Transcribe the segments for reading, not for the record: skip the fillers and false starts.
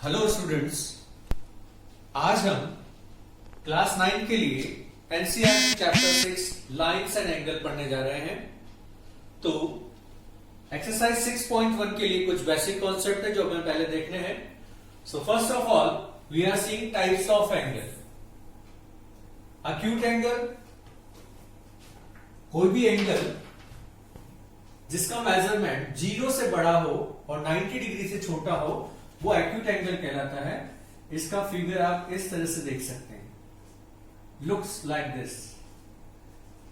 Hello students, आज हम class 9 के लिए NCERT chapter 6 lines and angle पढ़ने जा रहे हैं। तो एक्सरसाइज 6.1 के लिए कुछ बेसिक कॉन्सेप्ट है जो हमें पहले देखने हैं। So first of all we are seeing types of angle. Acute angle, कोई भी एंगल जिसका मेजरमेंट 0 से बड़ा हो और 90 डिग्री से छोटा हो वो एक्यूट एंगल कहलाता है। इसका फिगर आप इस तरह से देख सकते हैं, looks like this.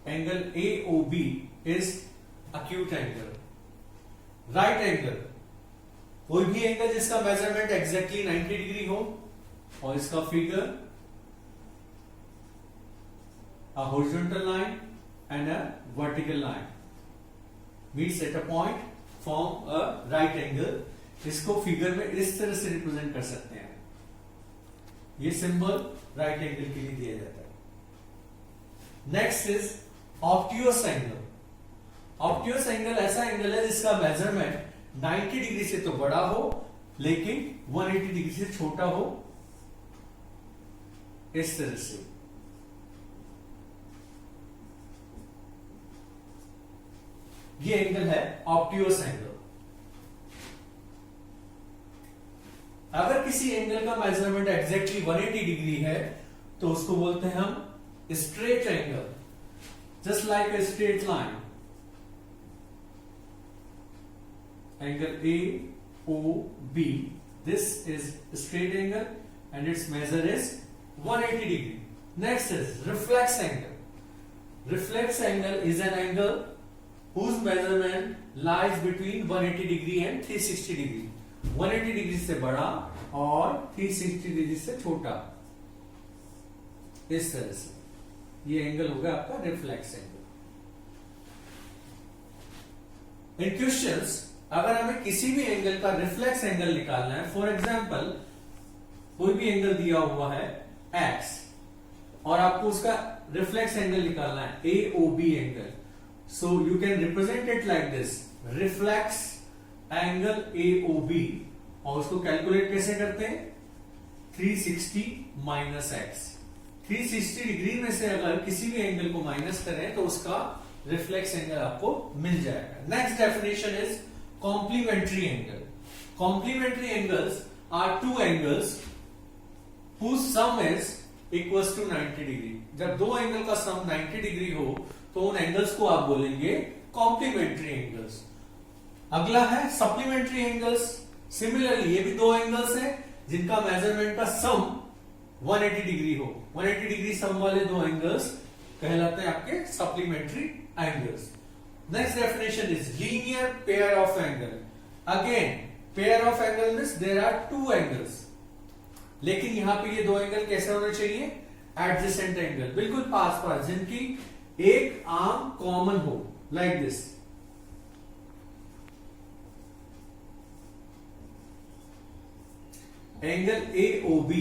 Angle AOB is acute angle. Right angle, कोई भी एंगल जिसका मेजरमेंट एग्जैक्टली 90 डिग्री हो और इसका figure a horizontal line and a vertical line meets at a point form a right angle। इसको फिगर में इस तरह से रिप्रेजेंट कर सकते हैं। ये सिंबल राइट एंगल के लिए दिया जाता है। Next is obtuse angle. Obtuse angle ऐसा एंगल है जिसका मेजरमेंट 90 डिग्री से तो बड़ा हो लेकिन 180 डिग्री से छोटा हो, इस तरह से। ये एंगल है ऑब्ट्यूस एंगल। अगर किसी एंगल का मेजरमेंट एग्जैक्टली 180 डिग्री है तो उसको बोलते हैं हम straight angle, just like a straight line. Angle AOB, this is straight angle and its measure is 180 degree. Next is reflex angle. Reflex angle is an angle whose measurement lies between 180 degree and 360 degree। 180 degree से बड़ा और 360 degree से छोटा, इस तरह से ये angle होगा आपका रिफ्लेक्स एंगल। इन क्वेश्चंस अगर हमें किसी भी एंगल का रिफ्लेक्स एंगल निकालना है, फॉर एग्जांपल कोई भी एंगल दिया हुआ है x और आपको उसका रिफ्लेक्स एंगल निकालना है AOB angle, so you can represent it like this, reflex angle AOB। और उसको कैलकुलेट कैसे करते हैं? 360 माइनस x। 360 डिग्री में से अगर किसी भी एंगल को माइनस करें तो उसका रिफ्लेक्स एंगल आपको मिल जाएगा। Next definition is complementary angle. Complementary angles are two angles whose sum is equals to 90 degree. जब दो एंगल का सम 90 डिग्री हो तो उन एंगल्स को आप बोलेंगे कॉम्प्लीमेंट्री एंगल्स। अगला है सप्लीमेंट्री एंगल्स। सिमिलरली ये भी दो एंगल्स हैं जिनका मेजरमेंट का सम 180 डिग्री हो। 180 डिग्री सम वाले दो एंगल्स कहलाते हैं आपके supplementary angles. Next definition is linear pair of angle. Again pair of angle means there are two angles, लेकिन यहां पे ये दो एंगल कैसे होने चाहिए? एडजेसेंट एंगल, बिल्कुल पास पास, जिनकी एक आर्म कॉमन हो, like this. Angle AOB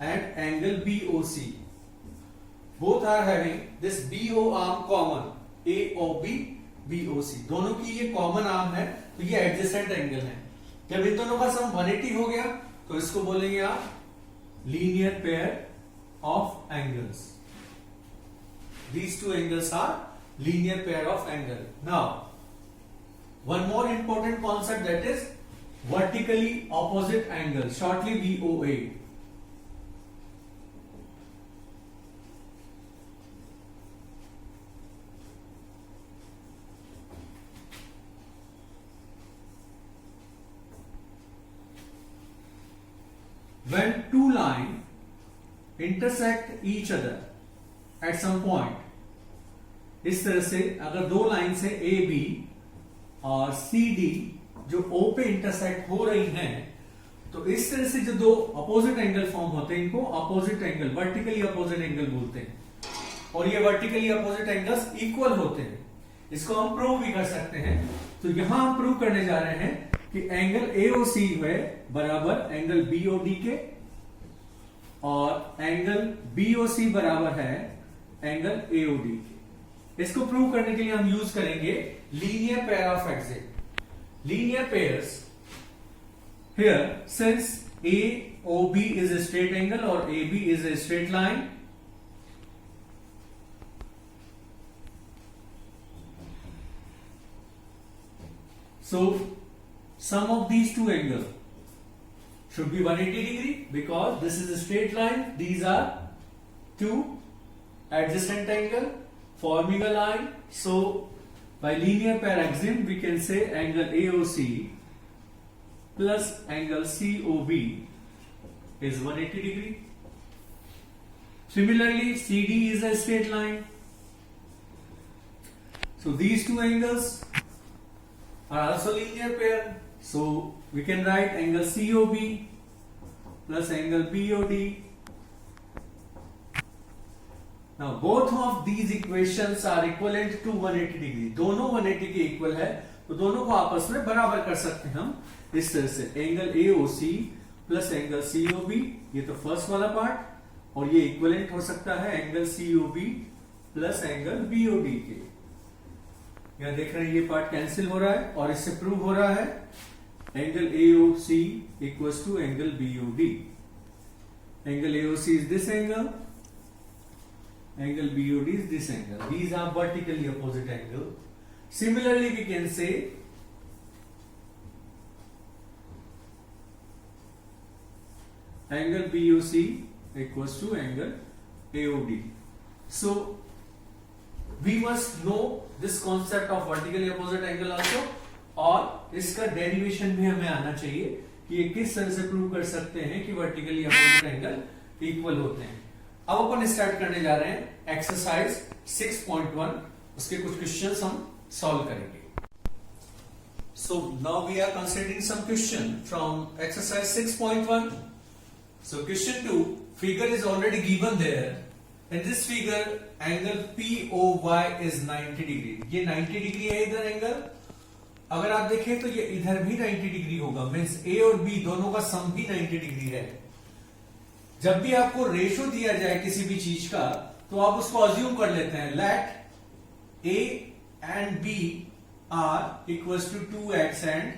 and angle BOC both are having this BO arm common। AOB BOC दोनों की ये कॉमन आर्म है तो ये एडजेसेंट एंगल है। जब इन दोनों का सम 180 हो गया तो इसको बोलेंगे आप linear pair of angles. These two angles are linear pair of angle। Now, one more important concept, that is vertically opposite angle, shortly VOA। When two lines intersect each other at some point, इस तरह से अगर दो line से AB और CD जो O पे intersect हो रही हैं तो इस तरह से जो दो अपोजिट एंगल फॉर्म होते हैं इनको opposite angle, vertically opposite angle बोलते हैं। और ये वर्टिकली अपोजिट एंगल्स इक्वल होते हैं। इसको हम प्रूव भी कर सकते हैं। तो यहां हम प्रूव करने जा रहे हैं कि एंगल AOC है बराबर एंगल BOD के और एंगल BOC बराबर है एंगल AOD के। इसको प्रूव करने के लिए हम यूज करेंगे linear pair of exit. Linear pairs Here, since AOB is a straight angle or AB is a straight line, so sum of these two angles should be 180 degree because this is a straight line. These are two adjacent angle forming a line. So by linear pair axiom we can say angle AOC plus angle COB is 180 degree. Similarly, CD is a straight line. So these two angles are also linear pair. So we can write angle COB plus angle BOD. Now both of these equations are equivalent to 180 degree. दोनों 180 के equal है तो दोनों को आपस में बराबर कर सकते हैं हम इस तरह से angle AOC plus angle COB, ये तो फर्स्ट वाला पार्ट, और ये इक्विवेलेंट हो सकता है angle COB plus angle BOD के। यहां देख रहे हैं ये पार्ट कैंसिल हो रहा है और इससे प्रूव हो रहा है angle AOC equals to angle BOD। Angle AOC is this angle, angle BOD is this angle. These are vertically opposite angle. Similarly, we can say angle BOC equals to angle AOD. So we must know this concept of vertically opposite angle also, और इसका derivation भी हमें आना चाहिए कि ये किस तरह से प्रूव कर सकते हैं कि वर्टिकली अपोजिट एंगल इक्वल होते हैं। अब अपन स्टार्ट करने जा रहे हैं एक्सरसाइज 6.1, उसके कुछ क्वेश्चंस हम सॉल्व करेंगे। So now we are considering some question from exercise 6.1। So question 2, figure is already given there. In this figure angle POY is 90 degree. ये 90 डिग्री है इधर एंगल। अगर आप देखें तो ये इधर भी 90 डिग्री होगा, मीन्स A और B दोनों का सम भी 90 डिग्री है। जब भी आपको रेशो दिया जाए किसी भी चीज का तो आप उसको अज्यूम कर लेते हैं let A and B are equals to 2x and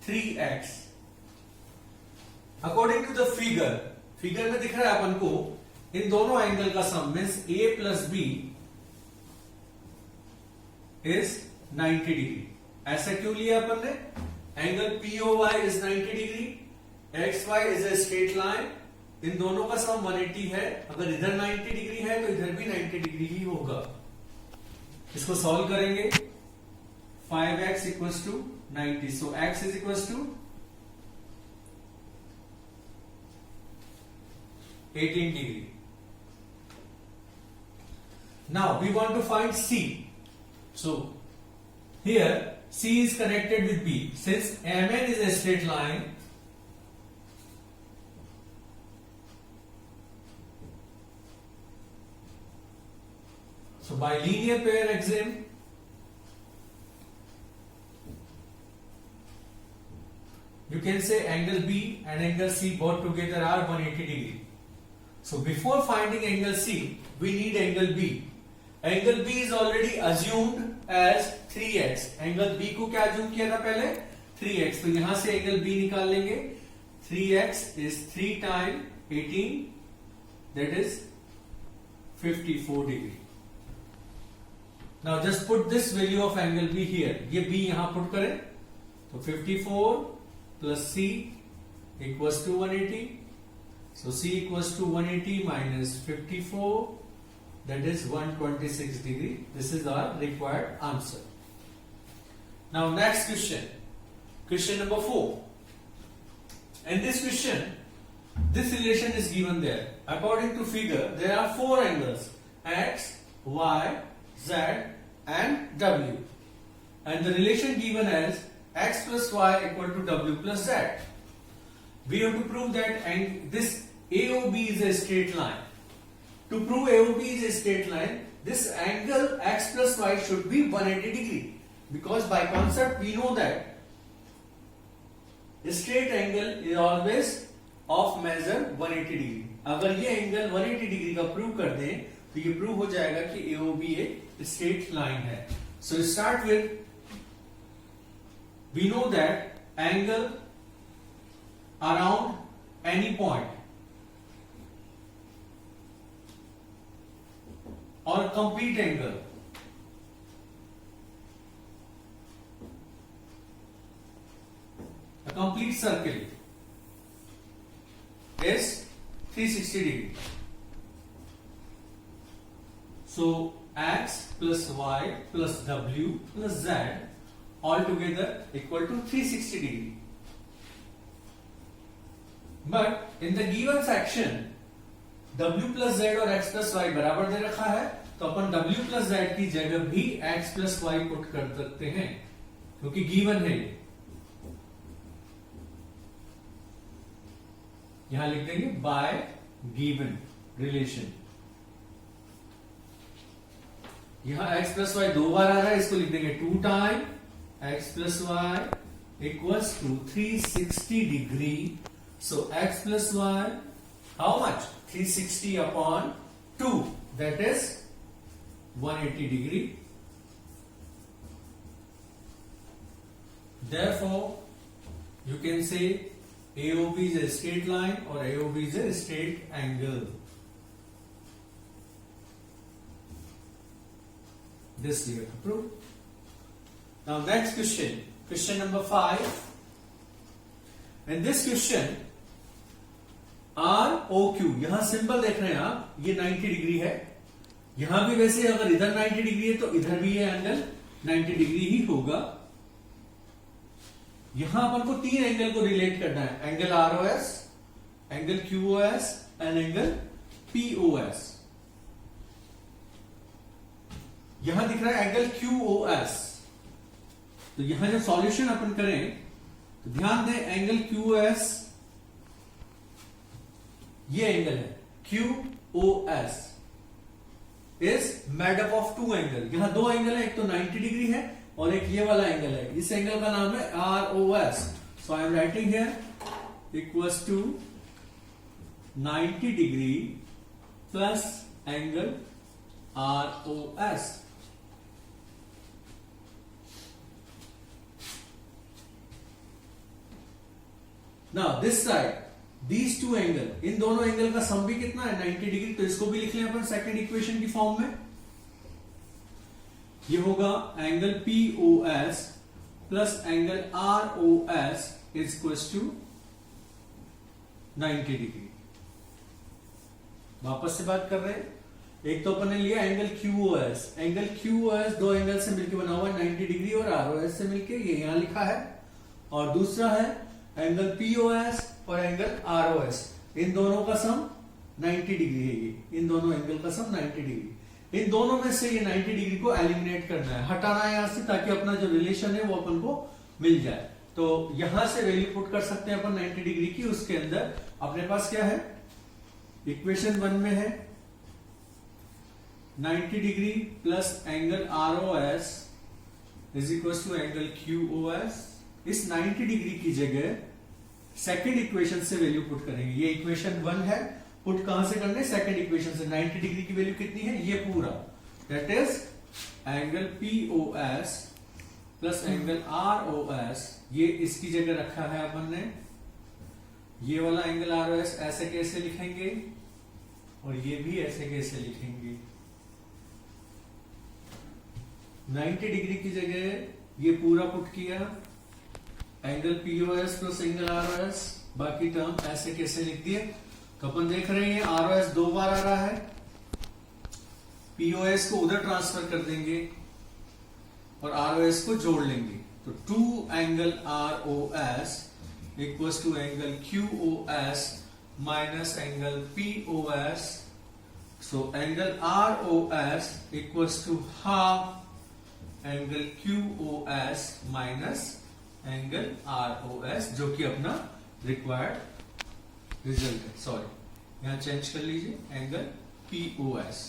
3x। According to the figure में दिख रहा है अपन को इन दोनों एंगल का sum means A plus B is 90 degree. ऐसा क्यों लिया अपन ने? Angle POY is 90 degree, XY is a straight line, इन दोनों का सम 180 है। अगर इधर 90 डिग्री है तो इधर भी 90 डिग्री ही होगा। इसको सॉल्व करेंगे 5x equals to 90, so x is equals to 18 degree. Now we want to find C, so here C is connected with B. Since MN is a straight line, so by linear pair axiom, you can say angle B and angle C both together are 180 degree. So before finding angle C, we need angle B. Angle B is already assumed as 3x. Angle B को क्या assume किया था पहले? 3x. तो यहां से angle B निकाल लेंगे। 3x is 3 times 18, that is 54 degree. Now just put this value of angle B here. ये B यहां put करें तो 54 plus C equals to 180. So C equals to 180 minus 54. That is 126 degree. This is our required answer. Now next question. Question number 4. In this question, this relation is given there. According to figure, there are 4 angles X, Y, Z and W. And the relation given as X plus Y equal to W plus Z. We have to prove that this AOB is a straight line. To prove AOB is a straight line, this angle x plus y should be 180 degree, because by concept we know that a straight angle is always of measure 180 degree. अगर ये angle 180 degree का prove कर दें तो ये prove हो जाएगा कि AOB एक स्ट्रेट लाइन है। So start with, we know that angle around any point or complete angle a complete circle is 360 degree. So x plus y plus w plus z all together equal to 360 degree. But in the given section w plus z और x plus y बराबर दे रखा है, तो अपन w plus z की जगह भी x plus y put कर सकते हैं क्योंकि गिवन है ये. यहां लिख देंगे बाय गिवन रिलेशन. यहां x प्लस वाई 2 बार आ रहा है, इसको लिख देंगे 2 time x plus y equals to 360 degree. So x plus y how much 360 upon 2 that is 180 degree. Therefore you can say AOB is a straight line or AOB is a straight angle. This we have to prove. Now next question, question number 5. In this question ROQ, यहां symbol देख रहे हैं आप, ये 90 degree है. यहां भी वैसे अगर इधर 90 डिग्री है तो इधर भी ये एंगल 90 डिग्री ही होगा. यहां अपन को 3 एंगल को रिलेट करना है, angle ROS, angle QOS and angle POS. यहां दिख रहा है एंगल QOS. तो यहां जब सॉल्यूशन अपन करें तो ध्यान दें एंगल QOS ये एंगल है QOS is made up of 2 angle. यहां 2 एंगल है, एक तो 90 डिग्री है और एक ये वाला एंगल है. इस एंगल का नाम है ROS. So I am writing here equals to 90 degree plus angle ROS. Now this side these 2 angle, इन दोनों एंगल का सम भी कितना है 90 डिग्री. तो इसको भी लिख लें अपन सेकंड इक्वेशन की फॉर्म में. ये होगा angle POS plus angle ROS is equals to 90 degree. वापस से बात कर रहे हैं. एक तो अपन ने लिया angle QOS. Angle QOS 2 angle से मिलकर बना हुआ है 90 डिग्री और ROS से मिलकर ये यहां लिखा है. और दूसरा है एंगल POS और एंगल ROS, इन दोनों का सम 90 डिग्री है. ये इन दोनों एंगल का सम 90 डिग्री. इन दोनों में से ये 90 डिग्री को एलिमिनेट करना है, हटाना है यहां से, ताकि अपना जो रिलेशन है वो अपन को मिल जाए. तो यहां से वैल्यू पुट कर सकते हैं अपन 90 डिग्री की. उसके अंदर अपने पास क्या है, इक्वेशन 1 में है 90 degree plus angle ROS is equal to angle QOS. इस 90 डिग्री की जगह सेकेंड इक्वेशन से वैल्यू पुट करेंगे. ये इक्वेशन 1 है, पुट कहां से करने, सेकेंड इक्वेशन से. 90 डिग्री की वैल्यू कितनी है, ये पूरा, that is angle POS plus angle ROS. ये इसकी जगह रखा है अपन ने. ये वाला एंगल ROS ऐसे कैसे लिखेंगे और ये भी ऐसे कैसे लिखेंगे. 90 डिग्री की जगह ये पूरा पुट किया, angle POS plus angle ROS, बाकी टर्म ऐसे कैसे लिख दिए. तो अपन देख रहे हैं ROS 2 बार आ रहा है, POS को उधर ट्रांसफर कर देंगे और ROS को जोड़ लेंगे. तो 2 angle ROS equals to angle QOS minus angle POS. So angle ROS equals to half angle QOS minus angle ROS, जो कि अपना रिक्वायर्ड रिजल्ट है. सॉरी, यहां चेंज कर लीजिए, angle POS,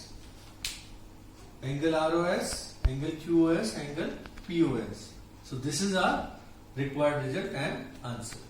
angle ROS, angle QOS, angle POS. So this is our required result and answer.